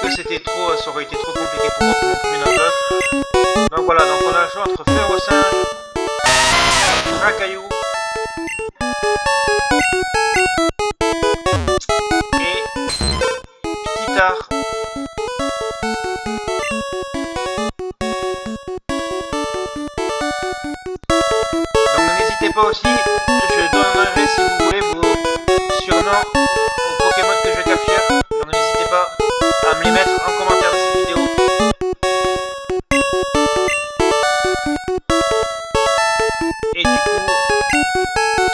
que c'était trop, ça aurait été trop compliqué pour moi pour mon premier note. Donc voilà, donc on a le choix entre fer au singe, racaillou et petit art. Donc n'hésitez pas aussi, je donnerai si vous voulez vos surnoms aux Pokémon que je capture. Donc n'hésitez pas à me les mettre en commentaire de cette vidéo. Et du coup,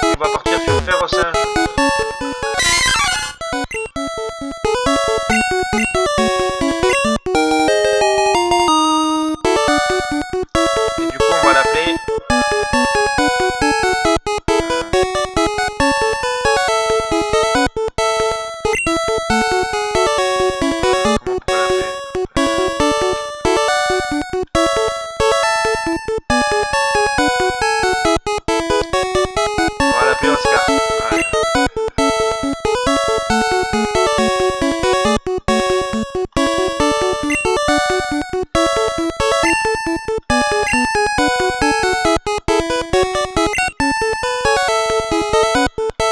on va partir sur fer au singe. Et du coup, on va l'appeler. Oscar. Ouais.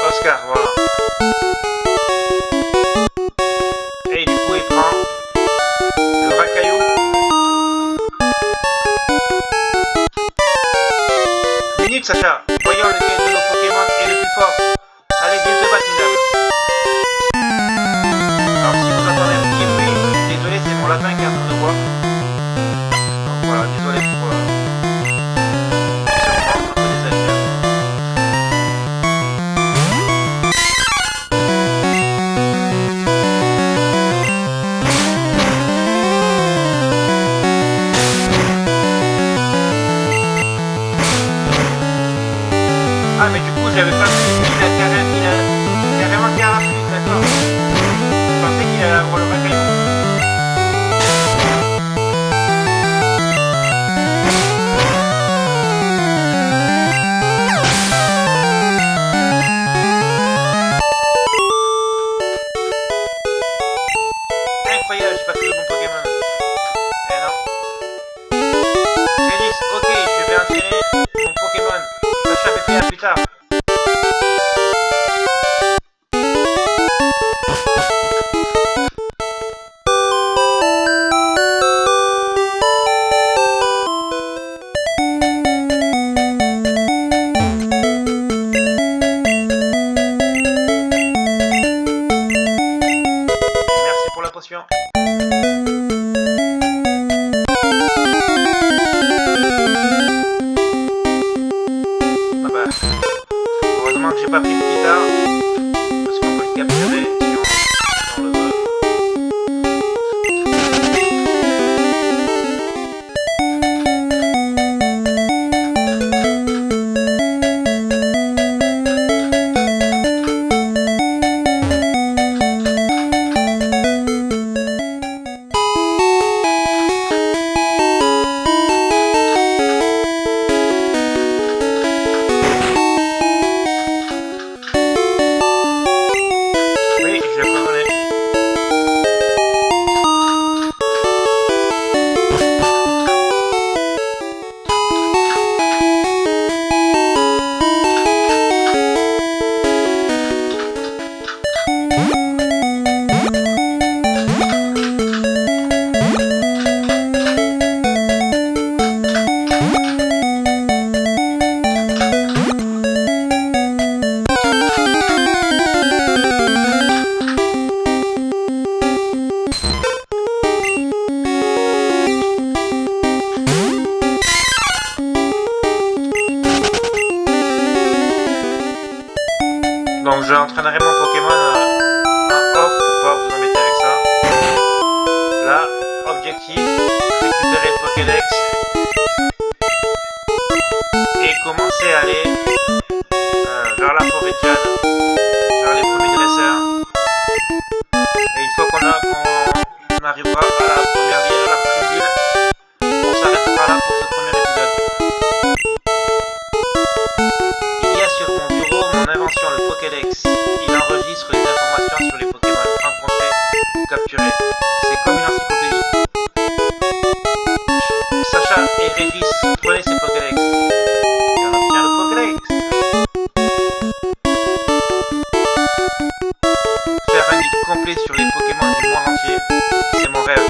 Oscar, voilà. Et du coup, il prend le racaillou. Minute, Sacha. Voyons lequel de nos Pokémon est le plus fort. Allez, viens te battre, minable. Alors, si vous entendez un petit bruit, désolé, c'est mon lapin qui est en train de boire. Donc voilà, désolé pour ce moment un peu désagréable. Ah, mais du coup, j'avais pas vu, il a carrément carafé, d'accord. Je pensais qu'il allait avoir le racaillou. Incroyable, j'ai pas pris le bon Pokémon. Eh non. Félix, ok, je vais entraîner mon Pokémon. Sacha fait faire plus tard. Merci pour la potion. Ah bah, heureusement que j'ai pas pris le petit art, parce qu'on peut le capturer si on le veut. Oui, je le connais. Donc je entraînerai mon Pokémon en off pour pas vous embêter avec ça. Là, objectif, récupérer le Pokédex et commencer à aller vers la forêt de Jade, vers les premiers dresseurs. Et une fois qu'on arrivera à la première ville, à la petite ville, on s'arrêtera là pour ce premier épisode. Il y a sur mon bureau mon invention, le Pokédex. Il enregistre les informations sur les Pokémon rencontrés ou capturés. C'est comme une rêve.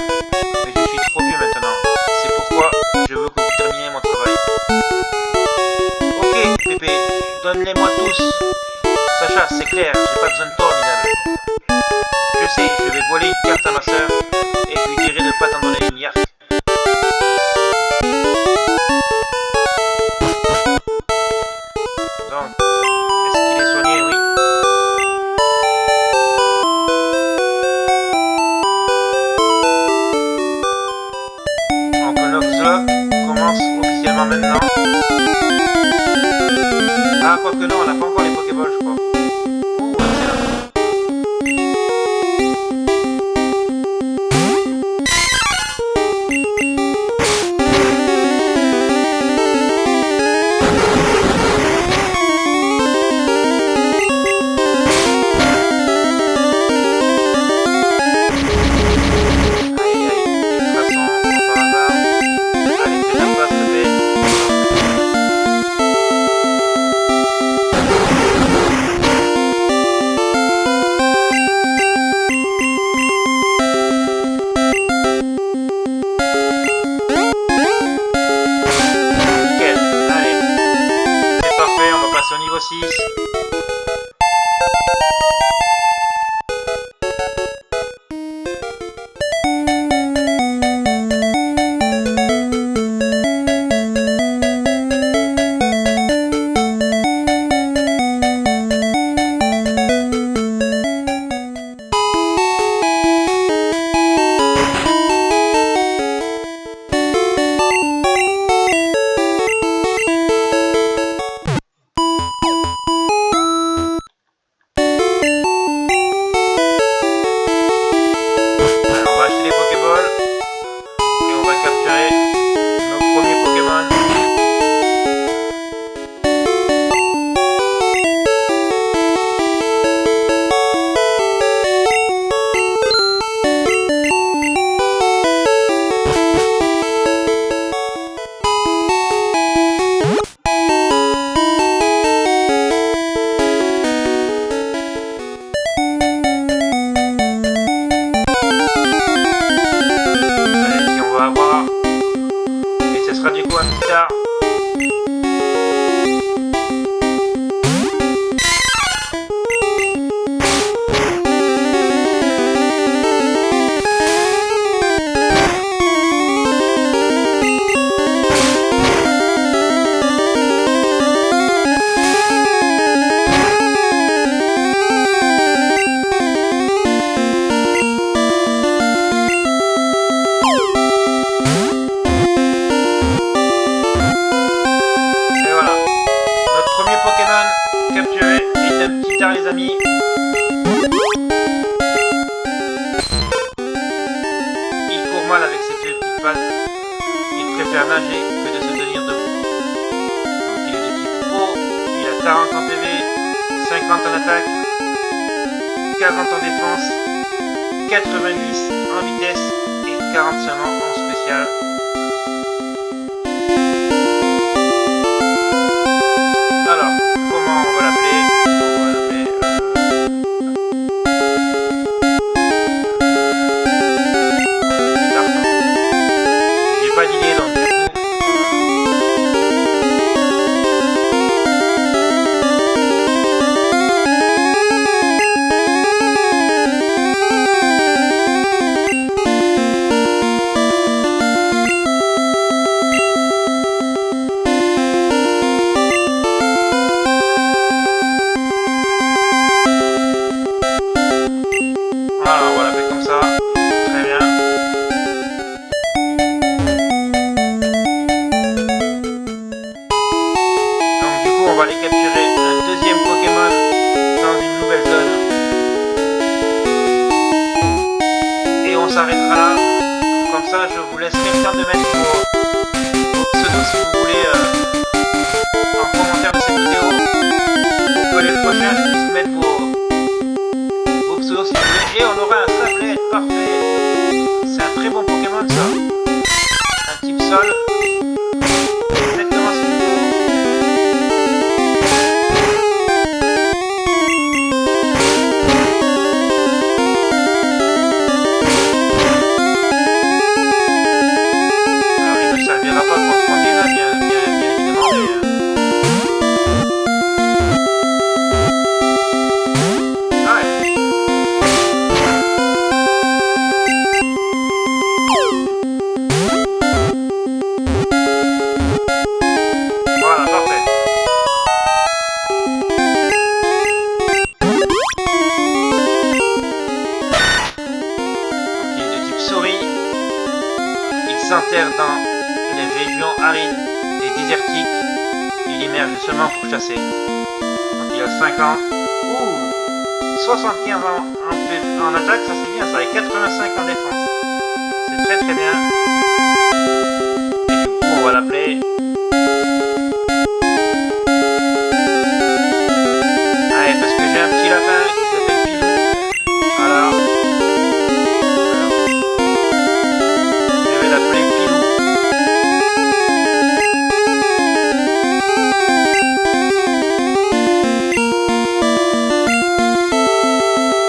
Mais je suis trop vieux maintenant. C'est pourquoi je veux que vous terminiez mon travail. Ok, Pépé, donne-les-moi tous. Sacha, c'est clair, j'ai pas besoin de toi, minable. Je sais, je vais voler une carte à ma sœur et je lui dirai de ne pas t'en donner une yark. Donc, est-ce qu'il est soigné? Oui. Donc, le Noxlock commence officiellement maintenant. Ah, quoique non, on n'a pas encore les Pokéballs, je crois. Oh, excellent. Au niveau 6. Les amis, il court mal avec ses petites pattes. Il préfère nager que de se tenir debout. Donc il est de type O, il a 40 en PV, 50 en attaque, 40 en défense, 90 en vitesse et 40 seulement en spécial. Alors, comment on va l'appeler? Pas d'idée donc du coup. Voilà, on va l'appeler comme ça. Très bien. On va aller capturer un deuxième Pokémon dans une nouvelle zone. Et on s'arrêtera là. Comme ça, je vous laisserai le temps de mettre vos pseudos si vous voulez en commentaire de cette vidéo. Pour que les prochains puissent mettre vos pseudos si vous voulez. Et on aura un Sablet, parfait. C'est un très bon Pokémon ça. Un type sol. Exactement ce qu'il faut. chauves-souris. Il s'enterre dans les régions arides et désertiques. Il émerge seulement pour chasser. Donc il a 5 ans. Ouh, 75 ans en attaque, ça c'est bien ça. Et 85 en défense. C'est très très bien. Et du coup, on va l'appeler... Allez, parce que j'ai un petit lapin qui s'appelle Pilou. Voilà. Je vais l'appeler Pilou.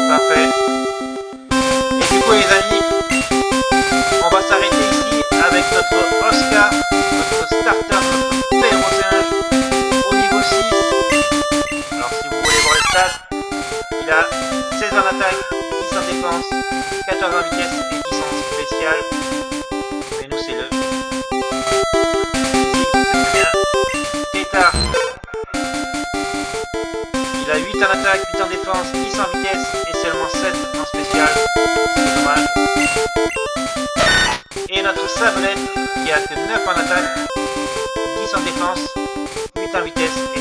Parfait. Et du coup, les amis, on va s'arrêter ici avec notre Oscar, notre starter, notre père au singe au niveau 6. Alors, si vous voulez voir les stats, il a 16 en attaque, 10 en défense, 14 en vitesse et 10 en spécial. Mais nous, c'est le physique, donc c'est très bien. Tétard, il a 8 en attaque, 8 en défense, 10 en vitesse et seulement 7 en spécial. C'est dommage. Et notre Sablette qui a que 9 en attaque, 10 en défense, 8 en vitesse et